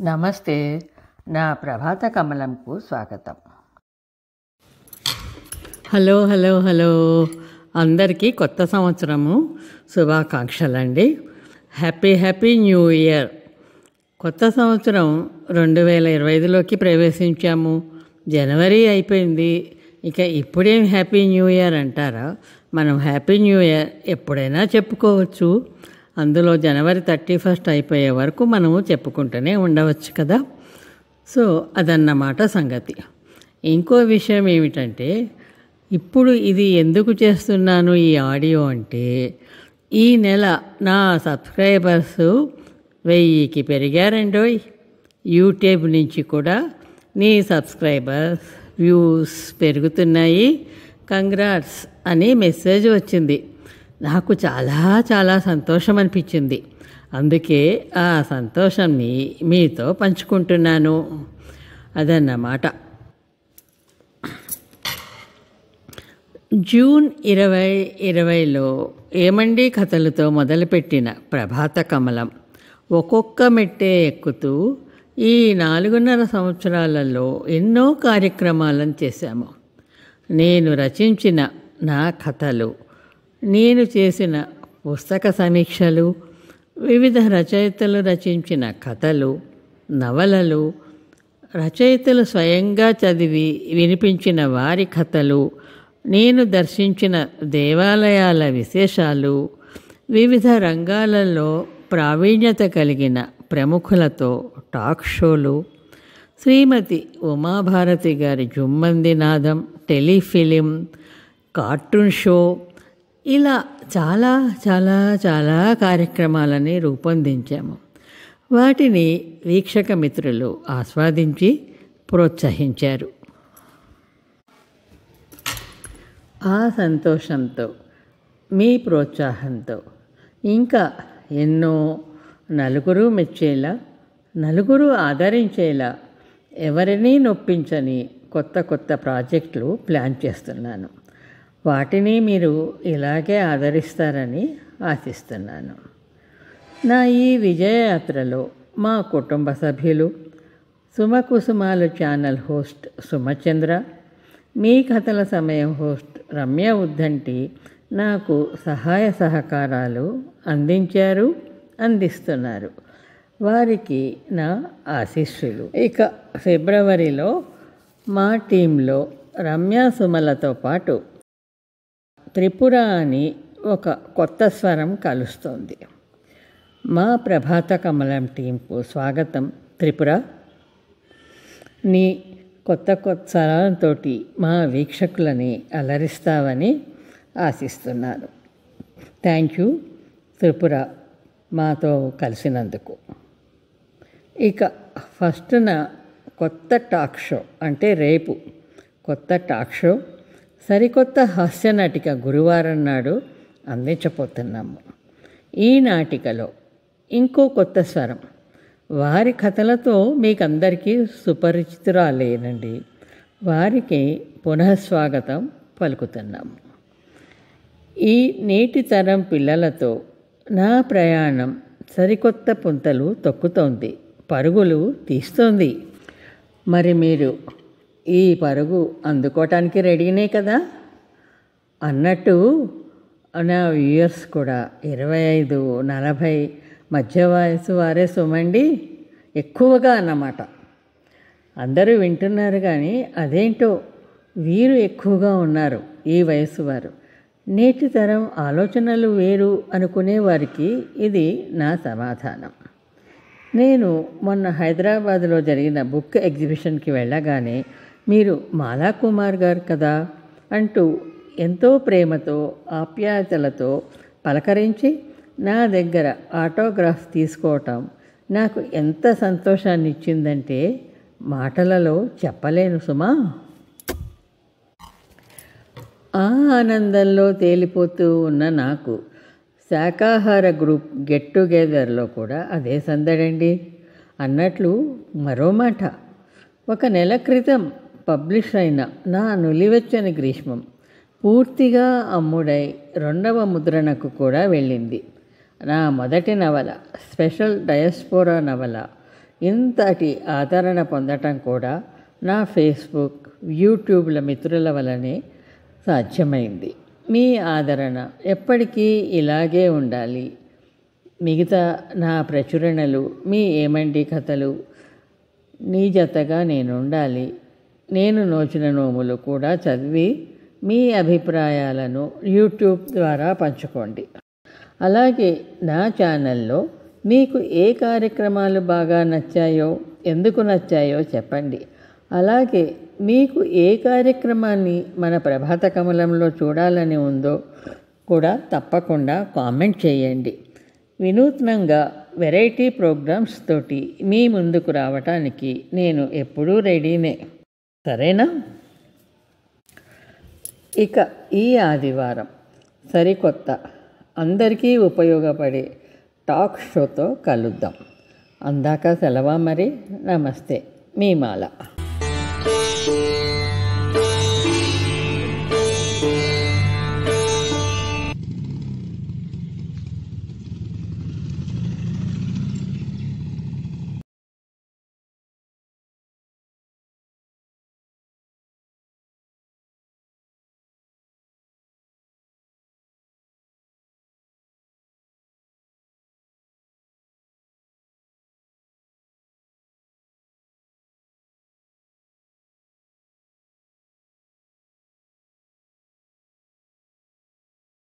నమస్తే. నా ప్రభాత కమలంకు స్వాగతం. హలో హలో హలో అందరికీ కొత్త సంవత్సరము శుభాకాంక్షలండి. Happy new year. కొత్త సంవత్సరం 2025లోకి ప్రవేశించాము. జనవరి అయిపోయింది. ఇక ఇప్పుడేం హ్యాపీ న్యూ ఇయర్ అంటారా? మనం హ్యాపీ న్యూ ఇయర్ ఎప్పుడైనా చెప్పుకోవచ్చు. అందులో జనవరి 31 అయిపోయే వరకు మనము చెప్పుకుంటూనే ఉండవచ్చు కదా. సో అదన్నమాట సంగతి. ఇంకో విషయం ఏమిటంటే, ఇప్పుడు ఇది ఎందుకు చేస్తున్నాను ఈ ఆడియో అంటే, ఈ నెల నా సబ్స్క్రైబర్స్ 1000కి పెరిగారండోయ్. యూట్యూబ్ నుంచి కూడా నీ సబ్స్క్రైబర్స్ వ్యూస్ పెరుగుతున్నాయి, కంగ్రాట్స్ అని మెసేజ్ వచ్చింది. నాకు చాలా చాలా సంతోషం అనిపించింది. అందుకే ఆ సంతోషంని మీతో పంచుకుంటున్నాను. అదన్నమాట. జూన్ 2020లో ఏమండి కథలతో మొదలుపెట్టిన ప్రభాత కమలం ఒక్కొక్క మెట్టే ఎక్కుతూ ఈ 4.5 సంవత్సరాలలో ఎన్నో కార్యక్రమాలను చేశాము. నేను రచించిన నా కథలు, నేను చేసిన పుస్తక సమీక్షలు, వివిధ రచయితలు రచించిన కథలు, నవలలు, రచయితలు స్వయంగా చదివి వినిపించిన వారి కథలు, నేను దర్శించిన దేవాలయాల విశేషాలు, వివిధ రంగాలలో ప్రావీణ్యత కలిగిన ప్రముఖులతో టాక్ షోలు, శ్రీమతి ఉమాభారతి గారి జుమ్మంది నాదం టెలిఫిలిం, కార్టూన్ షో, ఇలా చాలా చాలా చాలా కార్యక్రమాలని రూపొందించాము. వాటిని వీక్షక మిత్రులు ఆస్వాదించి ప్రోత్సహించారు. ఆ సంతోషంతో, మీ ప్రోత్సాహంతో ఇంకా ఎన్నో నలుగురు మెచ్చేలా, నలుగురు ఆదరించేలా, ఎవరినీ నొప్పించని కొత్త కొత్త ప్రాజెక్టులు ప్లాన్ చేస్తున్నాను. వాటిని మీరు ఇలాగే ఆదరిస్తారని ఆశిస్తున్నాను. నా ఈ విజయయాత్రలో మా కుటుంబ సభ్యులు, సుమకుసుమాలు ఛానల్ హోస్ట్ సుమచంద్ర, మీ కథల సమయం హోస్ట్ రమ్య ఉద్దంటి నాకు సహాయ సహకారాలు అందించారు, అందిస్తున్నారు. వారికి నా ఆశీస్సులు. ఇక ఫిబ్రవరిలో మా టీంలో రమ్య సుమలతో పాటు త్రిపుర అని ఒక కొత్త స్వరం కలుస్తోంది. మా ప్రభాత కమలం టీంకు స్వాగతం త్రిపుర. నీ కొత్త కొత్త స్వరాలతో మా వీక్షకులని అలరిస్తావని ఆశిస్తున్నాను. థ్యాంక్ యూ త్రిపుర, మాతో కలిసినందుకు. ఇక ఫస్ట్న కొత్త టాక్ షో అంటే రేపు కొత్త టాక్ షో, సరికొత్త హాస్య నాటిక గురువారం నాడు అందించబోతున్నాము. ఈ నాటికలో ఇంకో కొత్త స్వరం, వారి కథలతో మీకందరికీ సుపరిచితురాలేనండి. వారికి పునఃస్వాగతం పలుకుతున్నాము. ఈ నేటి తరం పిల్లలతో నా ప్రయాణం సరికొత్త పుంతలు తొక్కుతోంది, పరుగులు తీస్తోంది. మరి మీరు ఈ పరుగు అందుకోవటానికి రెడీనే కదా? అన్నట్టు నా వ్యూయర్స్ కూడా 25-40 మధ్య వయసు వారే సుమండి, ఎక్కువగా అన్నమాట. అందరూ వింటున్నారు కానీ అదేంటో వీరు ఎక్కువగా ఉన్నారు, ఈ వయసు వారు. నేటి తరం ఆలోచనలు వేరు అనుకునే వారికి ఇది నా సమాధానం. నేను మొన్న హైదరాబాద్లో జరిగిన బుక్ ఎగ్జిబిషన్కి వెళ్ళగానే మీరు మాలా కుమార్ గారు కదా అంటూ ఎంతో ప్రేమతో ఆప్యాయతలతో పలకరించి నా దగ్గర ఆటోగ్రాఫ్ తీసుకోవటం నాకు ఎంత సంతోషాన్ని ఇచ్చిందంటే మాటలలో చెప్పలేను సుమా. ఆ ఆనందంలో తేలిపోతూ ఉన్న నాకు శాకాహార గ్రూప్ గెట్ టుగెదర్లో కూడా అదే సందడండి. అన్నట్లు మరో మాట, 1 నెల క్రితం పబ్లిష్ అయిన నా నులివెచ్చని గ్రీష్మం పూర్తిగా అమ్ముడై 2వ ముద్రణకు కూడా వెళ్ళింది. నా మొదటి నవల, స్పెషల్ డయాస్పోరా నవల ఇంతటి ఆదరణ పొందటం కూడా నా ఫేస్బుక్, యూట్యూబ్ల మిత్రుల వలనే సాధ్యమైంది. మీ ఆదరణ ఎప్పటికీ ఇలాగే ఉండాలి. మిగతా నా ప్రచురణలు, మీ ఏమండి కథలు, నీ జతగా నేనుండాలి, నేను నోచిన నోములు కూడా చదివి మీ అభిప్రాయాలను యూట్యూబ్ ద్వారా పంచుకోండి. అలాగే నా ఛానల్లో మీకు ఏ కార్యక్రమాలు బాగా నచ్చాయో, ఎందుకు నచ్చాయో చెప్పండి. అలాగే మీకు ఏ కార్యక్రమాన్ని మన ప్రభాత కమలంలో చూడాలని ఉందో కూడా తప్పకుండా కామెంట్ చేయండి. వినూత్నంగా వెరైటీ ప్రోగ్రామ్స్ తోటి మీ ముందుకు రావటానికి నేను ఎప్పుడూ రెడీనే. సరేనా? ఇక ఈ ఆదివారం సరికొత్త, అందరికీ ఉపయోగపడే టాక్ షోతో కలుద్దాం. అందాక సెలవా మరి. నమస్తే, మీ మాల.